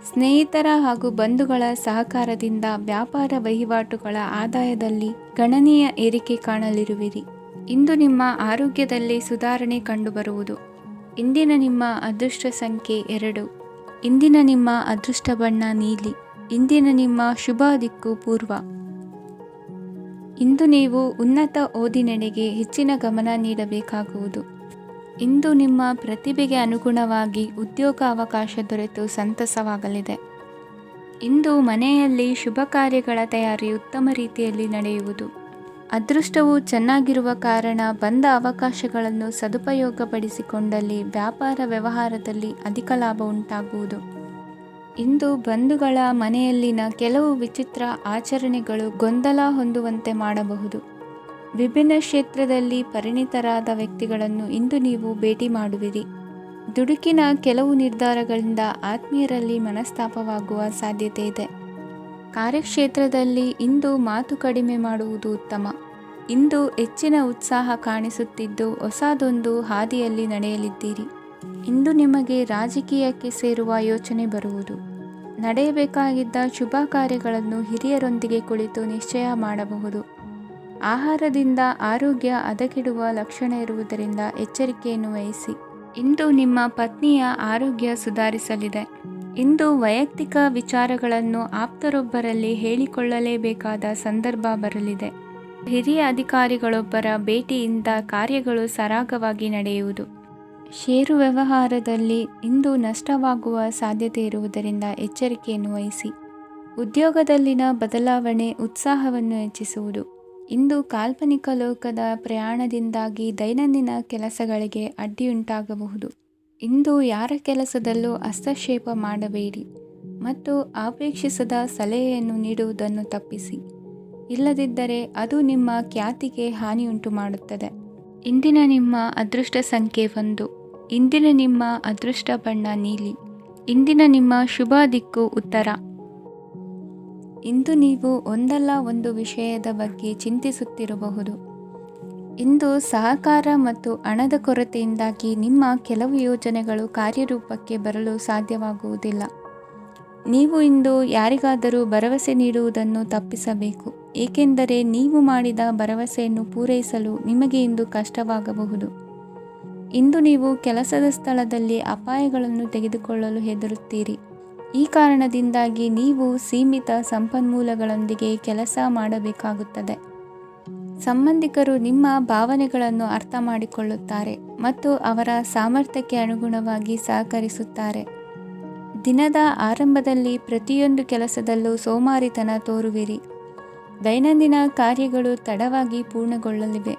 ಸ್ನೇಹಿತರ ಹಾಗೂ ಬಂಧುಗಳ ಸಹಕಾರದಿಂದ ವ್ಯಾಪಾರ ವಹಿವಾಟುಗಳ ಆದಾಯದಲ್ಲಿ ಗಣನೀಯ ಏರಿಕೆ ಕಾಣಲಿರುವಿರಿ. ಇಂದು ನಿಮ್ಮ ಆರೋಗ್ಯದಲ್ಲಿ ಸುಧಾರಣೆ ಕಂಡುಬರುವುದು. ಇಂದಿನ ನಿಮ್ಮ ಅದೃಷ್ಟ ಸಂಖ್ಯೆ 2. ಇಂದಿನ ನಿಮ್ಮ ಅದೃಷ್ಟ ಬಣ್ಣ ನೀಲಿ. ಇಂದಿನ ನಿಮ್ಮ ಶುಭ ದಿಕ್ಕು ಪೂರ್ವ. ಇಂದು ನೀವು ಉನ್ನತ ಓದಿನೆಡೆಗೆ ಹೆಚ್ಚಿನ ಗಮನ ನೀಡಬೇಕಾಗುವುದು. ಇಂದು ನಿಮ್ಮ ಪ್ರತಿಭೆಗೆ ಅನುಗುಣವಾಗಿ ಉದ್ಯೋಗ ಅವಕಾಶ ದೊರೆತು ಸಂತಸವಾಗಲಿದೆ. ಇಂದು ಮನೆಯಲ್ಲಿ ಶುಭ ಕಾರ್ಯಗಳ ತಯಾರಿ ಉತ್ತಮ ರೀತಿಯಲ್ಲಿ ನಡೆಯುವುದು. ಅದೃಷ್ಟವು ಚೆನ್ನಾಗಿರುವ ಕಾರಣ ಬಂದ ಅವಕಾಶಗಳನ್ನು ಸದುಪಯೋಗಪಡಿಸಿಕೊಂಡಲ್ಲಿ ವ್ಯಾಪಾರ ವ್ಯವಹಾರದಲ್ಲಿ ಅಧಿಕ ಲಾಭ ಉಂಟಾಗುವುದು. ಇಂದು ಬಂಧುಗಳ ಮನೆಯಲ್ಲಿನ ಕೆಲವು ವಿಚಿತ್ರ ಆಚರಣೆಗಳು ಗೊಂದಲ ಹೊಂದುವಂತೆ ಮಾಡಬಹುದು. ವಿಭಿನ್ನ ಕ್ಷೇತ್ರದಲ್ಲಿ ಪರಿಣಿತರಾದ ವ್ಯಕ್ತಿಗಳನ್ನು ಇಂದು ನೀವು ಭೇಟಿ ಮಾಡುವಿರಿ. ದುಡುಕಿನ ಕೆಲವು ನಿರ್ಧಾರಗಳಿಂದ ಆತ್ಮೀಯರಲ್ಲಿ ಮನಸ್ತಾಪವಾಗುವ ಸಾಧ್ಯತೆ ಇದೆ. ಕಾರ್ಯಕ್ಷೇತ್ರದಲ್ಲಿ ಇಂದು ಮಾತು ಕಡಿಮೆ ಮಾಡುವುದು ಉತ್ತಮ. ಇಂದು ಹೆಚ್ಚಿನ ಉತ್ಸಾಹ ಕಾಣಿಸುತ್ತಿದ್ದು ಹೊಸದೊಂದು ಹಾದಿಯಲ್ಲಿ ನಡೆಯಲಿದ್ದೀರಿ. ಇಂದು ನಿಮಗೆ ರಾಜಕೀಯಕ್ಕೆ ಸೇರುವ ಯೋಚನೆ ಬರುವುದು. ನಡೆಯಬೇಕಾಗಿದ್ದ ಶುಭ ಕಾರ್ಯಗಳನ್ನು ಹಿರಿಯರೊಂದಿಗೆ ಕುಳಿತು ನಿಶ್ಚಯ ಮಾಡಬಹುದು. ಆಹಾರದಿಂದ ಆರೋಗ್ಯ ಹದಗೆಡುವ ಲಕ್ಷಣ ಇರುವುದರಿಂದ ಎಚ್ಚರಿಕೆಯನ್ನು ವಹಿಸಿ. ಇಂದು ನಿಮ್ಮ ಪತ್ನಿಯ ಆರೋಗ್ಯ ಸುಧಾರಿಸಲಿದೆ. ಇಂದು ವೈಯಕ್ತಿಕ ವಿಚಾರಗಳನ್ನು ಆಪ್ತರೊಬ್ಬರಲ್ಲಿ ಹೇಳಿಕೊಳ್ಳಲೇಬೇಕಾದ ಸಂದರ್ಭ ಬರಲಿದೆ. ಹಿರಿಯ ಅಧಿಕಾರಿಗಳೊಬ್ಬರ ಭೇಟಿಯಿಂದ ಕಾರ್ಯಗಳು ಸರಾಗವಾಗಿ ನಡೆಯುವುದು. ಷೇರು ವ್ಯವಹಾರದಲ್ಲಿ ಇಂದು ನಷ್ಟವಾಗುವ ಸಾಧ್ಯತೆ ಇರುವುದರಿಂದ ಎಚ್ಚರಿಕೆಯನ್ನು ವಹಿಸಿ. ಉದ್ಯೋಗದಲ್ಲಿನ ಬದಲಾವಣೆ ಉತ್ಸಾಹವನ್ನು ಹೆಚ್ಚಿಸುವುದು. ಇಂದು ಕಾಲ್ಪನಿಕ ಲೋಕದ ಪ್ರಯಾಣದಿಂದಾಗಿ ದೈನಂದಿನ ಕೆಲಸಗಳಿಗೆ ಅಡ್ಡಿಯುಂಟಾಗಬಹುದು. ಇಂದು ಯಾರ ಕೆಲಸದಲ್ಲೂ ಹಸ್ತಕ್ಷೇಪ ಮಾಡಬೇಡಿ ಮತ್ತು ಅಪೇಕ್ಷಿಸದ ಸಲಹೆಯನ್ನು ನೀಡುವುದನ್ನು ತಪ್ಪಿಸಿ. ಇಲ್ಲದಿದ್ದರೆ ಅದು ನಿಮ್ಮ ಖ್ಯಾತಿಗೆ ಹಾನಿಯುಂಟು ಮಾಡುತ್ತದೆ. ಇಂದಿನ ನಿಮ್ಮ ಅದೃಷ್ಟ ಸಂಖ್ಯೆ 1. ಇಂದಿನ ನಿಮ್ಮ ಅದೃಷ್ಟ ಬಣ್ಣ ನೀಲಿ. ಇಂದಿನ ನಿಮ್ಮ ಶುಭ ದಿಕ್ಕು ಉತ್ತರ. ಇಂದು ನೀವು ಒಂದಲ್ಲ ಒಂದು ವಿಷಯದ ಬಗ್ಗೆ ಚಿಂತಿಸುತ್ತಿರಬಹುದು. ಇಂದು ಸಹಕಾರ ಮತ್ತು ಹಣದ ಕೊರತೆಯಿಂದಾಗಿ ನಿಮ್ಮ ಕೆಲವು ಯೋಜನೆಗಳು ಕಾರ್ಯರೂಪಕ್ಕೆ ಬರಲು ಸಾಧ್ಯವಾಗುವುದಿಲ್ಲ. ನೀವು ಇಂದು ಯಾರಿಗಾದರೂ ಭರವಸೆ ನೀಡುವುದನ್ನು ತಪ್ಪಿಸಬೇಕು, ಏಕೆಂದರೆ ನೀವು ಮಾಡಿದ ಭರವಸೆಯನ್ನು ಪೂರೈಸಲು ನಿಮಗೆ ಇಂದು ಕಷ್ಟವಾಗಬಹುದು. ಇಂದು ನೀವು ಕೆಲಸದ ಸ್ಥಳದಲ್ಲಿ ಅಪಾಯಗಳನ್ನು ತೆಗೆದುಕೊಳ್ಳಲು ಹೆದರುತ್ತೀರಿ. ಈ ಕಾರಣದಿಂದಾಗಿ ನೀವು ಸೀಮಿತ ಸಂಪನ್ಮೂಲಗಳೊಂದಿಗೆ ಕೆಲಸ ಮಾಡಬೇಕಾಗುತ್ತದೆ. ಸಂಬಂಧಿಕರು ನಿಮ್ಮ ಭಾವನೆಗಳನ್ನು ಅರ್ಥ ಮಾಡಿಕೊಳ್ಳುತ್ತಾರೆ ಮತ್ತು ಅವರ ಸಾಮರ್ಥ್ಯಕ್ಕೆ ಅನುಗುಣವಾಗಿ ಸಹಕರಿಸುತ್ತಾರೆ. ದಿನದ ಆರಂಭದಲ್ಲಿ ಪ್ರತಿಯೊಂದು ಕೆಲಸದಲ್ಲೂ ಸೋಮಾರಿತನ ತೋರುವಿರಿ. ದೈನಂದಿನ ಕಾರ್ಯಗಳು ತಡವಾಗಿ ಪೂರ್ಣಗೊಳ್ಳಲಿವೆ.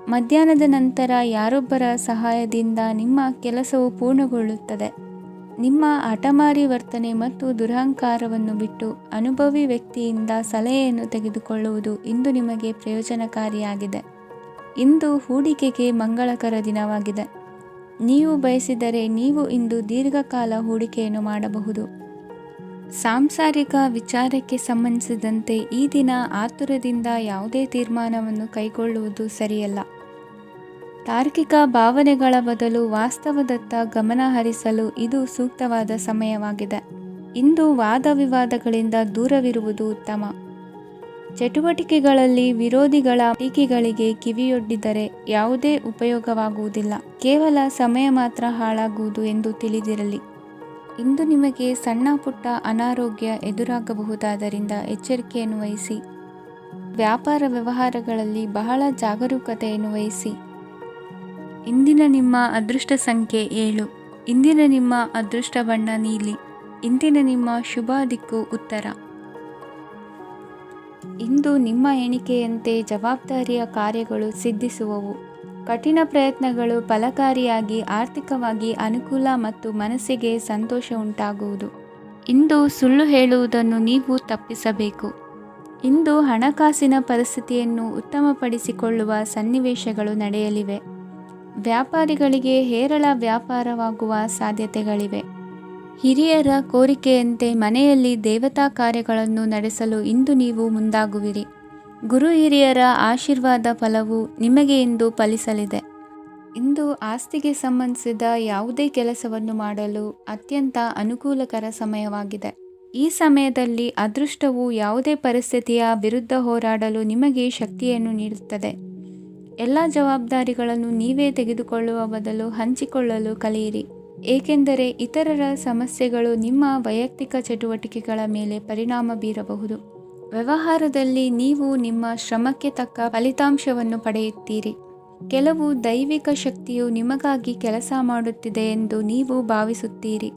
ಮಧ್ಯಾಹ್ನದ ನಂತರ ಯಾರೊಬ್ಬರ ಸಹಾಯದಿಂದ ನಿಮ್ಮ ಕೆಲಸವು ಪೂರ್ಣಗೊಳ್ಳುತ್ತದೆ. ನಿಮ್ಮ ಹಠಮಾರಿ ವರ್ತನೆ ಮತ್ತು ದುರಹಂಕಾರವನ್ನು ಬಿಟ್ಟು ಅನುಭವಿ ವ್ಯಕ್ತಿಯಿಂದ ಸಲಹೆಯನ್ನು ತೆಗೆದುಕೊಳ್ಳುವುದು ಇಂದು ನಿಮಗೆ ಪ್ರಯೋಜನಕಾರಿಯಾಗಿದೆ. ಇಂದು ಹೂಡಿಕೆಗೆ ಮಂಗಳಕರ ದಿನವಾಗಿದೆ. ನೀವು ಬಯಸಿದರೆ ನೀವು ಇಂದು ದೀರ್ಘಕಾಲ ಹೂಡಿಕೆಯನ್ನು ಮಾಡಬಹುದು. ಸಾಂಸಾರಿಕ ವಿಚಾರಕ್ಕೆ ಸಂಬಂಧಿಸಿದಂತೆ ಈ ದಿನ ಆತುರದಿಂದ ಯಾವುದೇ ತೀರ್ಮಾನವನ್ನು ಕೈಗೊಳ್ಳುವುದು ಸರಿಯಲ್ಲ. ತಾರ್ಕಿಕ ಭಾವನೆಗಳ ಬದಲು ವಾಸ್ತವದತ್ತ ಗಮನ ಹರಿಸಲು ಇದು ಸೂಕ್ತವಾದ ಸಮಯವಾಗಿದೆ. ಇಂದು ವಾದ ವಿವಾದಗಳಿಂದ ದೂರವಿರುವುದು ಉತ್ತಮ. ಚಟುವಟಿಕೆಗಳಲ್ಲಿ ವಿರೋಧಿಗಳ ಟೀಕೆಗಳಿಗೆ ಕಿವಿಯೊಡ್ಡಿದರೆ ಯಾವುದೇ ಉಪಯೋಗವಾಗುವುದಿಲ್ಲ, ಕೇವಲ ಸಮಯ ಮಾತ್ರ ಹಾಳಾಗುವುದು ಎಂದು ತಿಳಿದಿರಲಿ. ಇಂದು ನಿಮಗೆ ಸಣ್ಣ ಪುಟ್ಟ ಅನಾರೋಗ್ಯ ಎದುರಾಗಬಹುದಾದ್ದರಿಂದ ಎಚ್ಚರಿಕೆಯನ್ನು ವಹಿಸಿ. ವ್ಯಾಪಾರ ವ್ಯವಹಾರಗಳಲ್ಲಿ ಬಹಳ ಜಾಗರೂಕತೆಯನ್ನು ವಹಿಸಿ. ಇಂದಿನ ನಿಮ್ಮ ಅದೃಷ್ಟ ಸಂಖ್ಯೆ 7. ಇಂದಿನ ನಿಮ್ಮ ಅದೃಷ್ಟ ಬಣ್ಣ ನೀಲಿ. ಇಂದಿನ ನಿಮ್ಮ ಶುಭ ದಿಕ್ಕು ಉತ್ತರ. ಇಂದು ನಿಮ್ಮ ಎಣಿಕೆಯಂತೆ ಜವಾಬ್ದಾರಿಯ ಕಾರ್ಯಗಳು ಸಿದ್ಧಿಸುವವು. ಕಠಿಣ ಪ್ರಯತ್ನಗಳು ಫಲಕಾರಿಯಾಗಿ ಆರ್ಥಿಕವಾಗಿ ಅನುಕೂಲ ಮತ್ತು ಮನಸ್ಸಿಗೆ ಸಂತೋಷ ಉಂಟಾಗುವುದು. ಇಂದು ಸುಳ್ಳು ಹೇಳುವುದನ್ನು ನೀವು ತಪ್ಪಿಸಬೇಕು. ಇಂದು ಹಣಕಾಸಿನ ಪರಿಸ್ಥಿತಿಯನ್ನು ಉತ್ತಮಪಡಿಸಿಕೊಳ್ಳುವ ಸನ್ನಿವೇಶಗಳು ನಡೆಯಲಿವೆ. ವ್ಯಾಪಾರಿಗಳಿಗೆ ಹೇರಳ ವ್ಯಾಪಾರವಾಗುವ ಸಾಧ್ಯತೆಗಳಿವೆ. ಹಿರಿಯರ ಕೋರಿಕೆಯಂತೆ ಮನೆಯಲ್ಲಿ ದೇವತಾ ಕಾರ್ಯಗಳನ್ನು ನಡೆಸಲು ಇಂದು ನೀವು ಮುಂದಾಗುವಿರಿ. ಗುರು ಹಿರಿಯರ ಆಶೀರ್ವಾದ ಫಲವು ನಿಮಗೆ ಇಂದು ಫಲಿಸಲಿದೆ. ಇಂದು ಆಸ್ತಿಗೆ ಸಂಬಂಧಿಸಿದ ಯಾವುದೇ ಕೆಲಸವನ್ನು ಮಾಡಲು ಅತ್ಯಂತ ಅನುಕೂಲಕರ ಸಮಯವಾಗಿದೆ. ಈ ಸಮಯದಲ್ಲಿ ಅದೃಷ್ಟವು ಯಾವುದೇ ಪರಿಸ್ಥಿತಿಯ ವಿರುದ್ಧ ಹೋರಾಡಲು ನಿಮಗೆ ಶಕ್ತಿಯನ್ನು ನೀಡುತ್ತದೆ. ಎಲ್ಲ ಜವಾಬ್ದಾರಿಗಳನ್ನು ನೀವೇ ತೆಗೆದುಕೊಳ್ಳುವ ಬದಲು ಹಂಚಿಕೊಳ್ಳಲು ಕಲಿಯಿರಿ, ಏಕೆಂದರೆ ಇತರರ ಸಮಸ್ಯೆಗಳು ನಿಮ್ಮ ವೈಯಕ್ತಿಕ ಚಟುವಟಿಕೆಗಳ ಮೇಲೆ ಪರಿಣಾಮ ಬೀರಬಹುದು. ವ್ಯವಹಾರದಲ್ಲಿ ನೀವು ನಿಮ್ಮ ಶ್ರಮಕ್ಕೆ ತಕ್ಕ ಫಲಿತಾಂಶವನ್ನು ಪಡೆಯುತ್ತೀರಿ. ಕೆಲವು ದೈವಿಕ ಶಕ್ತಿಯು ನಿಮಗಾಗಿ ಕೆಲಸ ಮಾಡುತ್ತಿದೆ ಎಂದು ನೀವು ಭಾವಿಸುತ್ತೀರಿ.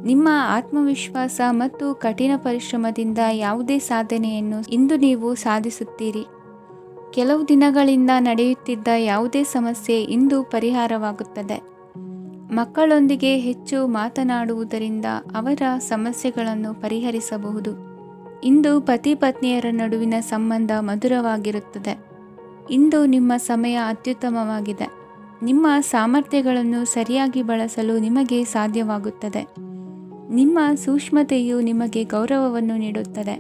ನಿಮ್ಮ ಆತ್ಮವಿಶ್ವಾಸ ಮತ್ತು ಕಠಿಣ ಪರಿಶ್ರಮದಿಂದ ಯಾವುದೇ ಸಾಧನೆಯನ್ನು ಇಂದು ನೀವು ಸಾಧಿಸುತ್ತೀರಿ. ಕೆಲವು ದಿನಗಳಿಂದ ನಡೆಯುತ್ತಿದ್ದ ಯಾವುದೇ ಸಮಸ್ಯೆ ಇಂದು ಪರಿಹಾರವಾಗುತ್ತದೆ. ಮಕ್ಕಳೊಂದಿಗೆ ಹೆಚ್ಚು ಮಾತನಾಡುವುದರಿಂದ ಅವರ ಸಮಸ್ಯೆಗಳನ್ನು ಪರಿಹರಿಸಬಹುದು. ಇಂದು ಪತಿ ಪತ್ನಿಯರ ನಡುವಿನ ಸಂಬಂಧ ಮಧುರವಾಗಿರುತ್ತದೆ. ಇಂದು ನಿಮ್ಮ ಸಮಯ ಅತ್ಯುತ್ತಮವಾಗಿದೆ. ನಿಮ್ಮ ಸಾಮರ್ಥ್ಯಗಳನ್ನು ಸರಿಯಾಗಿ ಬಳಸಲು ನಿಮಗೆ ಸಾಧ್ಯವಾಗುತ್ತದೆ. ನಿಮ್ಮ ಸೂಕ್ಷ್ಮತೆಯು ನಿಮಗೆ ಗೌರವವನ್ನು ನೀಡುತ್ತದೆ.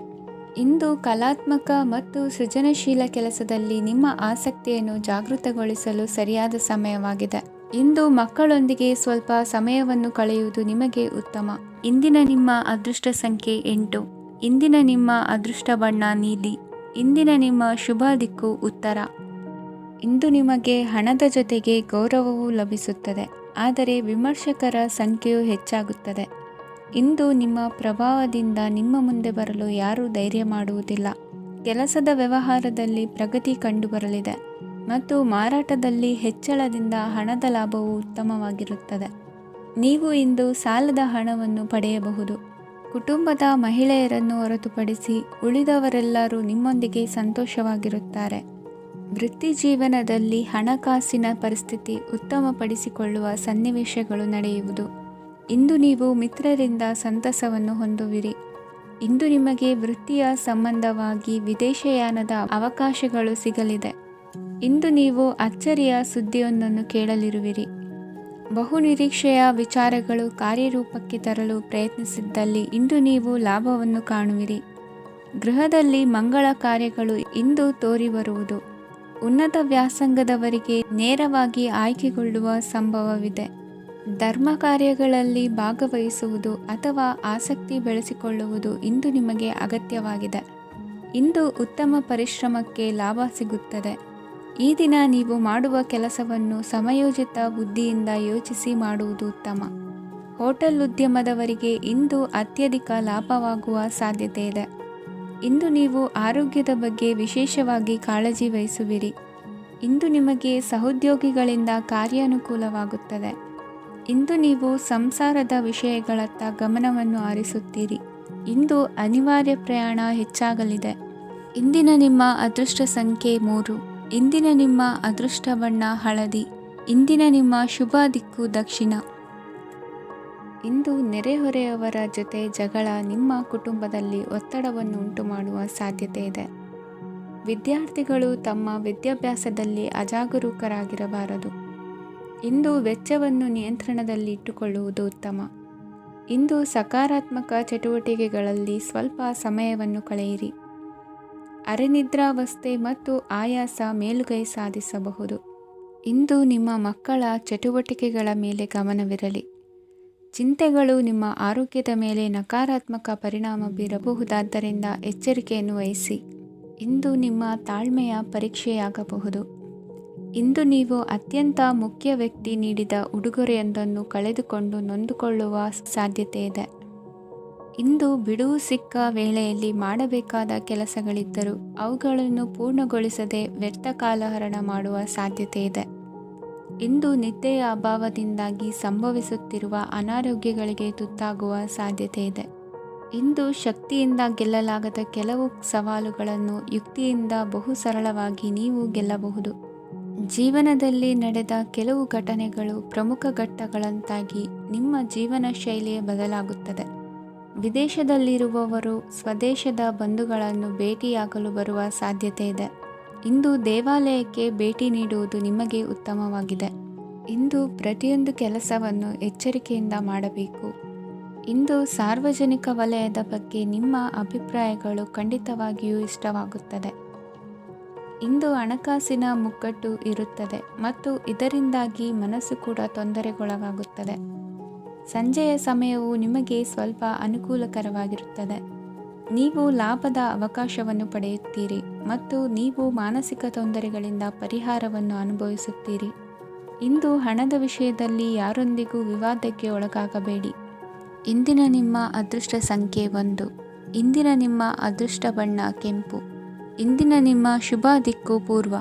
ಇಂದು ಕಲಾತ್ಮಕ ಮತ್ತು ಸೃಜನಶೀಲ ಕೆಲಸದಲ್ಲಿ ನಿಮ್ಮ ಆಸಕ್ತಿಯನ್ನು ಜಾಗೃತಗೊಳಿಸಲು ಸರಿಯಾದ ಸಮಯವಾಗಿದೆ. ಇಂದು ಮಕ್ಕಳೊಂದಿಗೆ ಸ್ವಲ್ಪ ಸಮಯವನ್ನು ಕಳೆಯುವುದು ನಿಮಗೆ ಉತ್ತಮ. ಇಂದಿನ ನಿಮ್ಮ ಅದೃಷ್ಟ ಸಂಖ್ಯೆ 8. ಇಂದಿನ ನಿಮ್ಮ ಅದೃಷ್ಟ ಬಣ್ಣ ನೀಲಿ. ಇಂದಿನ ನಿಮ್ಮ ಶುಭ ದಿಕ್ಕು ಉತ್ತರ. ಇಂದು ನಿಮಗೆ ಹಣದ ಜೊತೆಗೆ ಗೌರವವೂ ಲಭಿಸುತ್ತದೆ, ಆದರೆ ವಿಮರ್ಶಕರ ಸಂಖ್ಯೆಯೂ ಹೆಚ್ಚಾಗುತ್ತದೆ. ಇಂದು ನಿಮ್ಮ ಪ್ರಭಾವದಿಂದ ನಿಮ್ಮ ಮುಂದೆ ಬರಲು ಯಾರೂ ಧೈರ್ಯ ಮಾಡುವುದಿಲ್ಲ. ಕೆಲಸದ ವ್ಯವಹಾರದಲ್ಲಿ ಪ್ರಗತಿ ಕಂಡುಬರಲಿದೆ ಮತ್ತು ಮಾರಾಟದಲ್ಲಿ ಹೆಚ್ಚಳದಿಂದ ಹಣದ ಲಾಭವು ಉತ್ತಮವಾಗಿರುತ್ತದೆ. ನೀವು ಇಂದು ಸಾಲದ ಹಣವನ್ನು ಪಡೆಯಬಹುದು. ಕುಟುಂಬದ ಮಹಿಳೆಯರನ್ನು ಹೊರತುಪಡಿಸಿ ಉಳಿದವರೆಲ್ಲರೂ ನಿಮ್ಮೊಂದಿಗೆ ಸಂತೋಷವಾಗಿರುತ್ತಾರೆ. ವೃತ್ತಿ ಜೀವನದಲ್ಲಿ ಹಣಕಾಸಿನ ಪರಿಸ್ಥಿತಿ ಉತ್ತಮಪಡಿಸಿಕೊಳ್ಳುವ ಸನ್ನಿವೇಶಗಳು ನಡೆಯುವುದು. ಇಂದು ನೀವು ಮಿತ್ರರಿಂದ ಸಂತಸವನ್ನು ಹೊಂದುವಿರಿ. ಇಂದು ನಿಮಗೆ ವೃತ್ತಿಯ ಸಂಬಂಧವಾಗಿ ವಿದೇಶಯಾನದ ಅವಕಾಶಗಳು ಸಿಗಲಿದೆ. ಇಂದು ನೀವು ಅಚ್ಚರಿಯ ಸುದ್ದಿಯೊಂದನ್ನು ಕೇಳಲಿರುವಿರಿ. ಬಹುನಿರೀಕ್ಷೆಯ ವಿಚಾರಗಳು ಕಾರ್ಯರೂಪಕ್ಕೆ ತರಲು ಪ್ರಯತ್ನಿಸಿದ್ದಲ್ಲಿ ಇಂದು ನೀವು ಲಾಭವನ್ನು ಕಾಣುವಿರಿ. ಗೃಹದಲ್ಲಿ ಮಂಗಳ ಕಾರ್ಯಗಳು ಇಂದು ತೋರಿಬರುವುದು. ಉನ್ನತ ವ್ಯಾಸಂಗದವರಿಗೆ ನೇರವಾಗಿ ಆಯ್ಕೆಗೊಳ್ಳುವ ಸಂಭವವಿದೆ. ಧರ್ಮ ಕಾರ್ಯಗಳಲ್ಲಿ ಭಾಗವಹಿಸುವುದು ಅಥವಾ ಆಸಕ್ತಿ ಬೆಳೆಸಿಕೊಳ್ಳುವುದು ಇಂದು ನಿಮಗೆ ಅಗತ್ಯವಾಗಿದೆ. ಇಂದು ಉತ್ತಮ ಪರಿಶ್ರಮಕ್ಕೆ ಲಾಭ ಸಿಗುತ್ತದೆ. ಈ ದಿನ ನೀವು ಮಾಡುವ ಕೆಲಸವನ್ನು ಸಮಯೋಚಿತ ಬುದ್ಧಿಯಿಂದ ಯೋಚಿಸಿ ಮಾಡುವುದು ಉತ್ತಮ. ಹೋಟೆಲ್ ಉದ್ಯಮದವರಿಗೆ ಇಂದು ಅತ್ಯಧಿಕ ಲಾಭವಾಗುವ ಸಾಧ್ಯತೆ ಇದೆ. ಇಂದು ನೀವು ಆರೋಗ್ಯದ ಬಗ್ಗೆ ವಿಶೇಷವಾಗಿ ಕಾಳಜಿ ವಹಿಸುವಿರಿ. ಇಂದು ನಿಮಗೆ ಸಹೋದ್ಯೋಗಿಗಳಿಂದ ಕಾರ್ಯಾನುಕೂಲವಾಗುತ್ತದೆ. ಇಂದು ನೀವು ಸಂಸಾರದ ವಿಷಯಗಳತ್ತ ಗಮನವನ್ನು ಹರಿಸುತ್ತೀರಿ. ಇಂದು ಅನಿವಾರ್ಯ ಪ್ರಯಾಣ ಹೆಚ್ಚಾಗಲಿದೆ. ಇಂದಿನ ನಿಮ್ಮ ಅದೃಷ್ಟ ಸಂಖ್ಯೆ 3. ಇಂದಿನ ನಿಮ್ಮ ಅದೃಷ್ಟ ಬಣ್ಣ ಹಳದಿ. ಇಂದಿನ ನಿಮ್ಮ ಶುಭ ದಿಕ್ಕು ದಕ್ಷಿಣ. ಇಂದು ನೆರೆಹೊರೆಯವರ ಜೊತೆ ಜಗಳ ನಿಮ್ಮ ಕುಟುಂಬದಲ್ಲಿ ಒತ್ತಡವನ್ನು ಉಂಟುಮಾಡುವ ಸಾಧ್ಯತೆ ಇದೆ. ವಿದ್ಯಾರ್ಥಿಗಳು ತಮ್ಮ ವಿದ್ಯಾಭ್ಯಾಸದಲ್ಲಿ ಅಜಾಗರೂಕರಾಗಿರಬಾರದು. ಇಂದು ವೆಚ್ಚವನ್ನು ನಿಯಂತ್ರಣದಲ್ಲಿ ಇಟ್ಟುಕೊಳ್ಳುವುದು ಉತ್ತಮ. ಇಂದು ಸಕಾರಾತ್ಮಕ ಚಟುವಟಿಕೆಗಳಲ್ಲಿ ಸ್ವಲ್ಪ ಸಮಯವನ್ನು ಕಳೆಯಿರಿ. ಅರೆನಿದ್ರಾವಸ್ಥೆ ಮತ್ತು ಆಯಾಸ ಮೇಲುಗೈ ಸಾಧಿಸಬಹುದು. ಇಂದು ನಿಮ್ಮ ಮಕ್ಕಳ ಚಟುವಟಿಕೆಗಳ ಮೇಲೆ ಗಮನವಿರಲಿ. ಚಿಂತೆಗಳು ನಿಮ್ಮ ಆರೋಗ್ಯದ ಮೇಲೆ ನಕಾರಾತ್ಮಕ ಪರಿಣಾಮ ಬೀರಬಹುದಾದ್ದರಿಂದ ಎಚ್ಚರಿಕೆಯನ್ನು ವಹಿಸಿ. ಇಂದು ನಿಮ್ಮ ತಾಳ್ಮೆಯ ಪರೀಕ್ಷೆಯಾಗಬಹುದು. ಇಂದು ನೀವು ಅತ್ಯಂತ ಮುಖ್ಯ ವ್ಯಕ್ತಿ ನೀಡಿದ ಉಡುಗೊರೆಯೊಂದನ್ನು ಕಳೆದುಕೊಂಡು ನೊಂದುಕೊಳ್ಳುವ ಸಾಧ್ಯತೆ ಇದೆ. ಇಂದು ಬಿಡುವು ಸಿಕ್ಕ ವೇಳೆಯಲ್ಲಿ ಮಾಡಬೇಕಾದ ಕೆಲಸಗಳಿದ್ದರೂ ಅವುಗಳನ್ನು ಪೂರ್ಣಗೊಳಿಸದೆ ವ್ಯರ್ಥ ಕಾಲಹರಣ ಮಾಡುವ ಸಾಧ್ಯತೆ ಇದೆ. ಇಂದು ನಿದ್ದೆಯ ಅಭಾವದಿಂದಾಗಿ ಸಂಭವಿಸುತ್ತಿರುವ ಅನಾರೋಗ್ಯಗಳಿಗೆ ತುತ್ತಾಗುವ ಸಾಧ್ಯತೆ ಇದೆ. ಇಂದು ಶಕ್ತಿಯಿಂದ ಗೆಲ್ಲಲಾಗದ ಕೆಲವು ಸವಾಲುಗಳನ್ನು ಯುಕ್ತಿಯಿಂದ ಬಹು ಸರಳವಾಗಿ ನೀವು ಗೆಲ್ಲಬಹುದು. ಜೀವನದಲ್ಲಿ ನಡೆದ ಕೆಲವು ಘಟನೆಗಳು ಪ್ರಮುಖ ಘಟ್ಟಗಳಂತಾಗಿ ನಿಮ್ಮ ಜೀವನ ಶೈಲಿಯೇ ಬದಲಾಗುತ್ತದೆ. ವಿದೇಶದಲ್ಲಿರುವವರು ಸ್ವದೇಶದ ಬಂಧುಗಳನ್ನು ಭೇಟಿಯಾಗಲು ಬರುವ ಸಾಧ್ಯತೆ ಇದೆ. ಇಂದು ದೇವಾಲಯಕ್ಕೆ ಭೇಟಿ ನೀಡುವುದು ನಿಮಗೆ ಉತ್ತಮವಾಗಿದೆ. ಇಂದು ಪ್ರತಿಯೊಂದು ಕೆಲಸವನ್ನು ಎಚ್ಚರಿಕೆಯಿಂದ ಮಾಡಬೇಕು. ಇಂದು ಸಾರ್ವಜನಿಕ ವಲಯದ ಬಗ್ಗೆ ನಿಮ್ಮ ಅಭಿಪ್ರಾಯಗಳು ಖಂಡಿತವಾಗಿಯೂ ಇಷ್ಟವಾಗುತ್ತದೆ. ಇಂದು ಹಣಕಾಸಿನ ಮುಗ್ಗಟ್ಟು ಇರುತ್ತದೆ ಮತ್ತು ಇದರಿಂದಾಗಿ ಮನಸ್ಸು ಕೂಡ ತೊಂದರೆಗೊಳಗಾಗುತ್ತದೆ. ಸಂಜೆಯ ಸಮಯವು ನಿಮಗೆ ಸ್ವಲ್ಪ ಅನುಕೂಲಕರವಾಗಿರುತ್ತದೆ. ನೀವು ಲಾಭದ ಅವಕಾಶವನ್ನು ಪಡೆಯುತ್ತೀರಿ ಮತ್ತು ನೀವು ಮಾನಸಿಕ ತೊಂದರೆಗಳಿಂದ ಪರಿಹಾರವನ್ನು ಅನುಭವಿಸುತ್ತೀರಿ. ಇಂದು ಹಣದ ವಿಷಯದಲ್ಲಿ ಯಾರೊಂದಿಗೂ ವಿವಾದಕ್ಕೆ ಒಳಗಾಗಬೇಡಿ. ಇಂದಿನ ನಿಮ್ಮ ಅದೃಷ್ಟ ಸಂಖ್ಯೆ 1. ಇಂದಿನ ನಿಮ್ಮ ಅದೃಷ್ಟ ಬಣ್ಣ ಕೆಂಪು. ಇಂದಿನ ನಿಮ್ಮ ಶುಭ ದಿಕ್ಕು ಪೂರ್ವ.